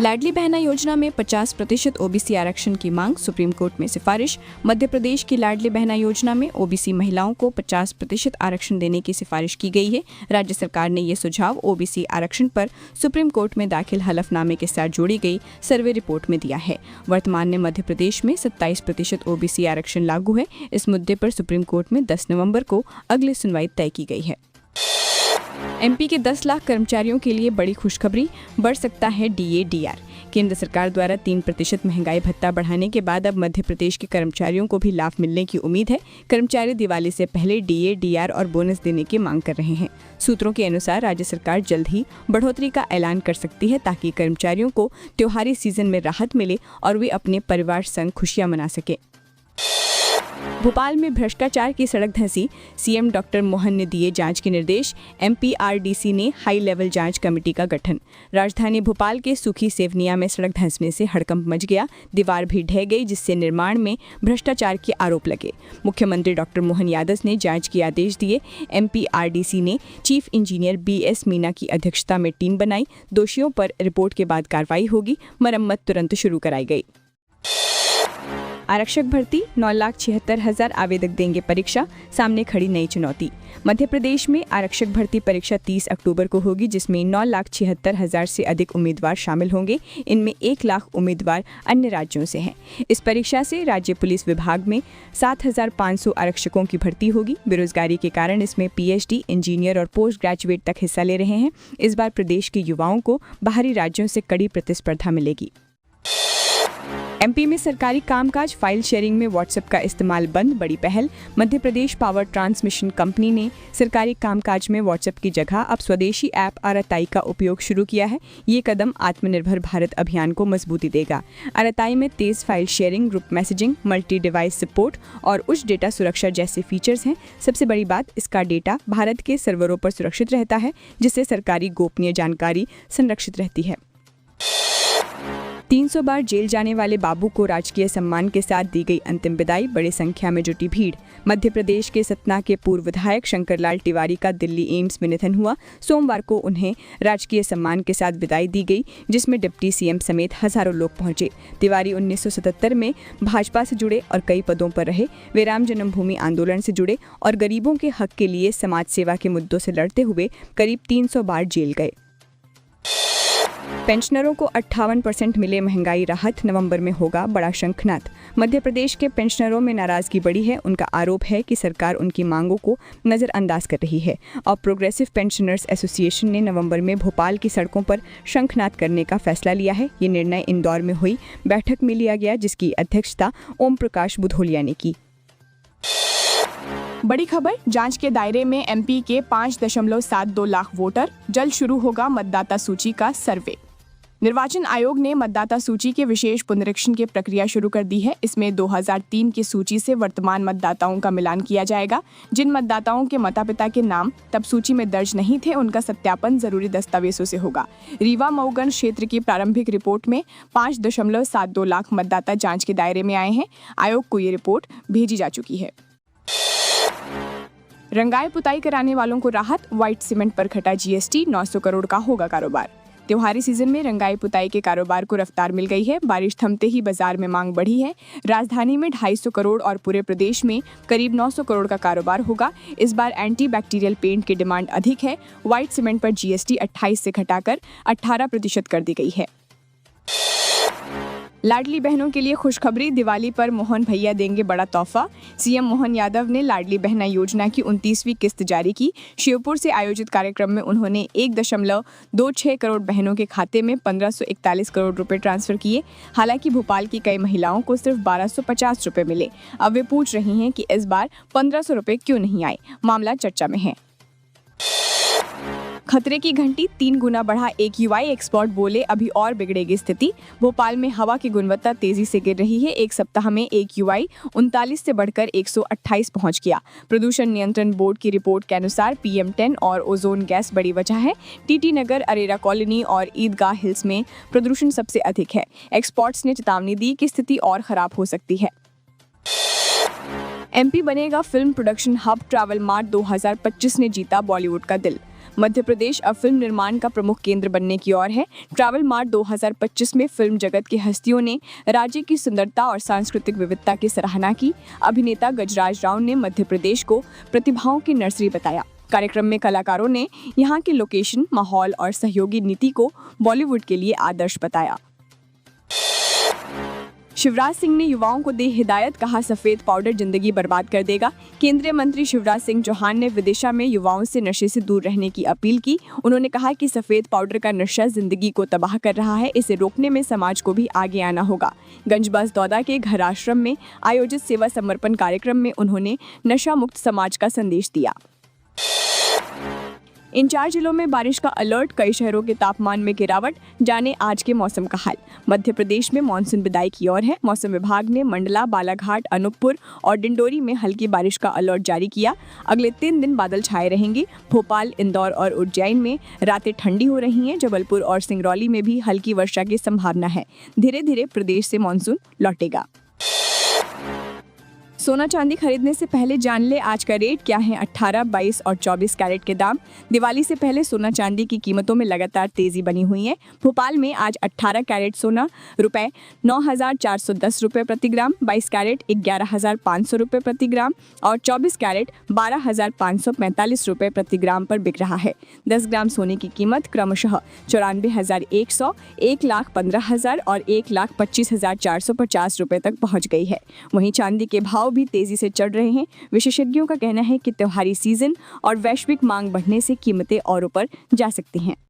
लाडली बहना योजना में 50% ओबीसी आरक्षण की मांग, सुप्रीम कोर्ट में सिफारिश। मध्य प्रदेश की लाडली बहना योजना में ओबीसी महिलाओं को 50% आरक्षण देने की सिफारिश की गई है। राज्य सरकार ने ये सुझाव ओबीसी आरक्षण पर सुप्रीम कोर्ट में दाखिल हलफनामे के साथ जोड़ी गई सर्वे रिपोर्ट में दिया है। वर्तमान में मध्य प्रदेश में 27% ओबीसी आरक्षण लागू है। इस मुद्दे पर सुप्रीम कोर्ट में 10 नवंबर को अगली सुनवाई तय की गई है। एमपी के 10 लाख कर्मचारियों के लिए बड़ी खुशखबरी, बढ़ सकता है डीए-डीआर। केंद्र सरकार द्वारा 3% महंगाई भत्ता बढ़ाने के बाद अब मध्य प्रदेश के कर्मचारियों को भी लाभ मिलने की उम्मीद है। कर्मचारी दिवाली से पहले डीए-डीआर और बोनस देने की मांग कर रहे हैं। सूत्रों के अनुसार राज्य सरकार जल्द ही बढ़ोतरी का ऐलान कर सकती है ताकि कर्मचारियों को त्योहारी सीजन में राहत मिले और वे अपने परिवार संग खुशियां मना सके। भोपाल में भ्रष्टाचार की सड़क धंसी, सीएम डॉक्टर मोहन ने दिए जांच के निर्देश। एमपीआरडीसी ने हाई लेवल जांच कमेटी का गठन। राजधानी भोपाल के सुखी सेवनिया में सड़क धंसने से हड़कंप मच गया। दीवार भी ढह गई जिससे निर्माण में भ्रष्टाचार के आरोप लगे। मुख्यमंत्री डॉक्टर मोहन यादव ने जांच के आदेश दिए। एमपीआरडीसी ने चीफ इंजीनियर बीएस मीना की अध्यक्षता में टीम बनाई। दोषियों पर रिपोर्ट के बाद कार्रवाई होगी। मरम्मत तुरंत शुरू कराई गई। आरक्षक भर्ती, 9,76,000 आवेदक देंगे परीक्षा, सामने खड़ी नई चुनौती। मध्य प्रदेश में आरक्षक भर्ती परीक्षा 30 अक्टूबर को होगी, जिसमें 9,76,000 से अधिक उम्मीदवार शामिल होंगे। इनमें 1 लाख उम्मीदवार अन्य राज्यों से हैं। इस परीक्षा से राज्य पुलिस विभाग में 7,500 आरक्षकों की भर्ती होगी। बेरोजगारी के कारण इसमें पीएचडी, इंजीनियर और पोस्ट ग्रेजुएट तक हिस्सा ले रहे हैं। इस बार प्रदेश के युवाओं को बाहरी राज्यों से कड़ी प्रतिस्पर्धा मिलेगी। एमपी में सरकारी कामकाज, फाइल शेयरिंग में व्हाट्सएप का इस्तेमाल बंद, बड़ी पहल। Madhya Pradesh power transmission company ने सरकारी कामकाज में व्हाट्सएप की जगह अब स्वदेशी ऐप आरएतआई का उपयोग शुरू किया है। ये कदम आत्मनिर्भर भारत अभियान को मजबूती देगा। आरएतआई में तेज file sharing, group messaging, multi device support और उच्च डेटा सुरक्षा जैसे फीचर्स हैं। सबसे बड़ी बात, इसका डेटा भारत के सर्वरों पर सुरक्षित रहता है, जिससे सरकारी गोपनीय जानकारी संरक्षित रहती है। 300 बार जेल जाने वाले बाबू को राजकीय सम्मान के साथ दी गई अंतिम विदाई, बड़ी संख्या में जुटी भीड़। मध्य प्रदेश के सतना के पूर्व विधायक शंकरलाल तिवारी का दिल्ली एम्स में निधन हुआ। सोमवार को उन्हें राजकीय सम्मान के साथ विदाई दी गई, जिसमें डिप्टी सीएम समेत हजारों लोग पहुंचे। तिवारी 1977 में भाजपा से जुड़े और कई पदों पर रहे। वे राम जन्मभूमि आंदोलन से जुड़े और गरीबों के हक के लिए समाज सेवा के मुद्दों से लड़ते हुए करीब 300 बार जेल गए। पेंशनरों को 58% मिले महंगाई राहत, नवंबर में होगा बड़ा शंखनाद। मध्य प्रदेश के पेंशनरों में नाराजगी बढ़ी है। उनका आरोप है कि सरकार उनकी मांगों को नजरअंदाज कर रही है। और प्रोग्रेसिव पेंशनर्स एसोसिएशन ने नवंबर में भोपाल की सड़कों पर शंखनाद करने का फैसला लिया है। ये निर्णय इंदौर में हुई बैठक में लिया गया, जिसकी अध्यक्षता ओम प्रकाश बुधोलिया ने की। बड़ी खबर, जांच के दायरे में एमपी के 5.72 लाख वोटर, जल्द शुरू होगा मतदाता सूची का सर्वे। निर्वाचन आयोग ने मतदाता सूची के विशेष पुनरीक्षण की प्रक्रिया शुरू कर दी है। इसमें 2003 की सूची से वर्तमान मतदाताओं का मिलान किया जाएगा। जिन मतदाताओं के माता पिता के नाम तब सूची में दर्ज नहीं थे, उनका सत्यापन जरूरी दस्तावेजों से होगा। रीवा मऊगंज क्षेत्र की प्रारंभिक रिपोर्ट में 5.72 लाख मतदाता जांच के दायरे में आए हैं। आयोग को ये रिपोर्ट भेजी जा चुकी है। रंगाई पुताई कराने वालों को राहत, व्हाइट सीमेंट पर घटा जीएसटी, 900 करोड़ का होगा कारोबार। त्योहारी सीजन में रंगाई पुताई के कारोबार को रफ्तार मिल गई है। बारिश थमते ही बाजार में मांग बढ़ी है। राजधानी में 250 करोड़ और पूरे प्रदेश में करीब 900 करोड़ का कारोबार होगा। इस बार एंटी बैक्टीरियल पेंट की डिमांड अधिक है। व्हाइट सीमेंट पर जीएसटी 28 से घटाकर 18% कर दी गई है। लाडली बहनों के लिए खुशखबरी, दिवाली पर मोहन भैया देंगे बड़ा तोहफा। सीएम मोहन यादव ने लाडली बहना योजना की 29वीं किस्त जारी की। शिवपुर से आयोजित कार्यक्रम में उन्होंने 1.26 करोड़ बहनों के खाते में 1541 करोड़ रुपए ट्रांसफर किए। हालांकि भोपाल की कई महिलाओं को सिर्फ 1250 रुपए मिले। अब वे पूछ रही हैं कि इस बार 1500 रुपए क्यों नहीं आए। मामला चर्चा में है। खतरे की घंटी, 3 गुना बढ़ा AQI, एक्सपर्ट बोले अभी और बिगड़ेगी स्थिति। भोपाल में हवा की गुणवत्ता तेजी से गिर रही है। एक सप्ताह में AQI 39 से बढ़कर 128 पहुंच गया। प्रदूषण नियंत्रण बोर्ड की रिपोर्ट के अनुसार PM10 और ओजोन गैस बड़ी वजह है। TT नगर, अरेरा कॉलोनी और ईदगाह हिल्स में प्रदूषण सबसे अधिक है। एक्सपर्ट्स ने चेतावनी दी कि स्थिति और खराब हो सकती है। एमपी बनेगा film production hub, travel mart 2025 ने जीता बॉलीवुड का दिल। मध्य प्रदेश अब फिल्म निर्माण का प्रमुख केंद्र बनने की ओर है। ट्रैवल मार्ट 2025 में फिल्म जगत की हस्तियों ने राज्य की सुंदरता और सांस्कृतिक विविधता की सराहना की। अभिनेता गजराज राव ने मध्य प्रदेश को प्रतिभाओं की नर्सरी बताया। कार्यक्रम में कलाकारों ने यहाँ की लोकेशन, माहौल और सहयोगी नीति को बॉलीवुड के लिए आदर्श बताया। शिवराज सिंह ने युवाओं को दी हिदायत, कहा सफेद पाउडर जिंदगी बर्बाद कर देगा। केंद्रीय मंत्री शिवराज सिंह चौहान ने विदिशा में युवाओं से नशे से दूर रहने की अपील की। उन्होंने कहा कि सफेद पाउडर का नशा जिंदगी को तबाह कर रहा है, इसे रोकने में समाज को भी आगे आना होगा। गंजबाज दौदा के घर आश्रम में आयोजित सेवा समर्पण कार्यक्रम में उन्होंने नशा मुक्त समाज का संदेश दिया। इन 4 जिलों में बारिश का अलर्ट, कई शहरों के तापमान में गिरावट। जाने आज के मौसम का हाल। मध्य प्रदेश में मानसून विदाई की ओर है। मौसम विभाग ने मंडला, बालाघाट, अनूपपुर और डिंडोरी में हल्की बारिश का अलर्ट जारी किया। अगले 3 दिन बादल छाए रहेंगे। भोपाल, इंदौर और उज्जैन में रातें ठंडी हो रही हैं। जबलपुर और सिंगरौली में भी हल्की वर्षा की संभावना है। धीरे धीरे प्रदेश से मानसून लौटेगा। सोना चांदी खरीदने से पहले जान ले आज का रेट क्या है। 18, 22 और 24 कैरेट के दाम। दिवाली से पहले सोना चांदी की कीमतों में लगातार तेजी बनी हुई है। भोपाल में आज 18 कैरेट सोना रुपए 9,410 रुपए प्रति ग्राम, 22 कैरेट 11,500 रुपए प्रति ग्राम और 24 कैरेट 12,545 रुपए प्रति ग्राम पर बिक रहा है। 10 ग्राम सोने की कीमत क्रमशः 94,100, 1,15,000 और 1,25,450 रुपए तक पहुंच गई है। वहीं चांदी के भाव भी तेजी से चढ़ रहे हैं। विशेषज्ञों का कहना है कि त्योहारी सीजन और वैश्विक मांग बढ़ने से कीमतें और ऊपर जा सकती हैं।